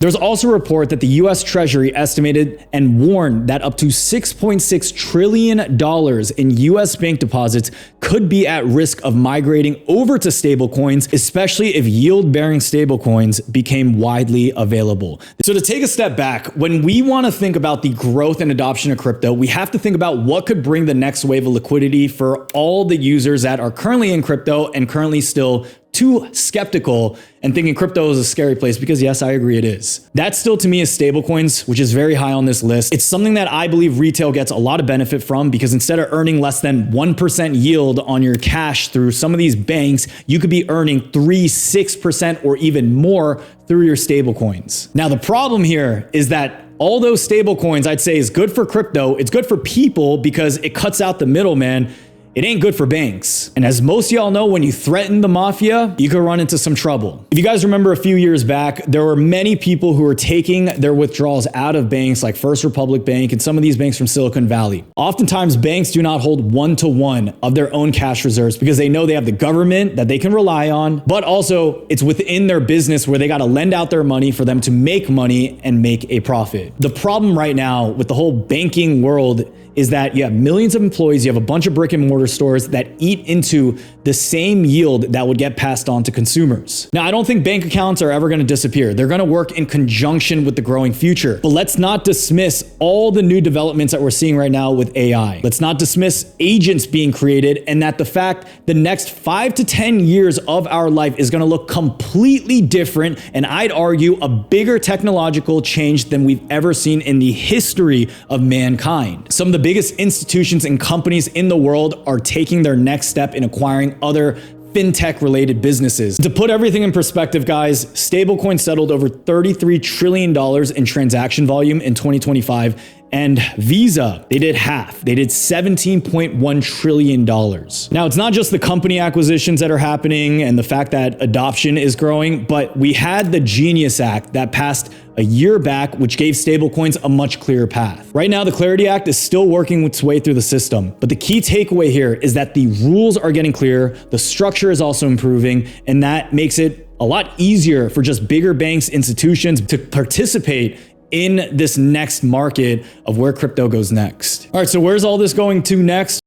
There's also a report that the US Treasury estimated and warned that up to $6.6 trillion in US bank deposits could be at risk of migrating over to stablecoins, especially if yield-bearing stablecoins became widely available. So to take a step back, when we want to think about the growth and adoption of crypto, we have to think about what could bring the next wave of liquidity for all the users that are currently in crypto and currently still too skeptical and thinking crypto is a scary place, because yes, I agree it is. That still to me is stablecoins, which is very high on this list. It's something that I believe retail gets a lot of benefit from, because instead of earning less than 1% yield on your cash through some of these banks, you could be earning 3, 6% or even more through your stablecoins. Now, the problem here is that all those stablecoins I'd say is good for crypto. It's good for people because it cuts out the middleman. It ain't good for banks. And as most of y'all know, when you threaten the mafia, you could run into some trouble. If you guys remember a few years back, there were many people who were taking their withdrawals out of banks like First Republic Bank and some of these banks from Silicon Valley. Oftentimes, banks do not hold one-to-one of their own cash reserves because they know they have the government that they can rely on, but also it's within their business where they got to lend out their money for them to make money and make a profit. The problem right now with the whole banking world is that you have millions of employees, you have a bunch of brick and mortar stores that eat into the same yield that would get passed on to consumers. Now, I don't think bank accounts are ever going to disappear. They're going to work in conjunction with the growing future. But let's not dismiss all the new developments that we're seeing right now with AI. Let's not dismiss agents being created, and that the fact the next 5 to 10 years of our life is going to look completely different, and I'd argue a bigger technological change than we've ever seen in the history of mankind. Some of the biggest institutions and companies in the world are taking their next step in acquiring other fintech related businesses. To put everything in perspective, guys, stablecoins settled over $33 trillion in transaction volume in 2025. And Visa, they did half. They did $17.1 trillion. Now, it's not just the company acquisitions that are happening and the fact that adoption is growing, but we had the Genius Act that passed a year back, which gave stablecoins a much clearer path. Right now, the Clarity Act is still working its way through the system, but the key takeaway here is that the rules are getting clearer, the structure is also improving, and that makes it a lot easier for just bigger banks, institutions to participate in this next market of where crypto goes next. All right, so where's all this going to next?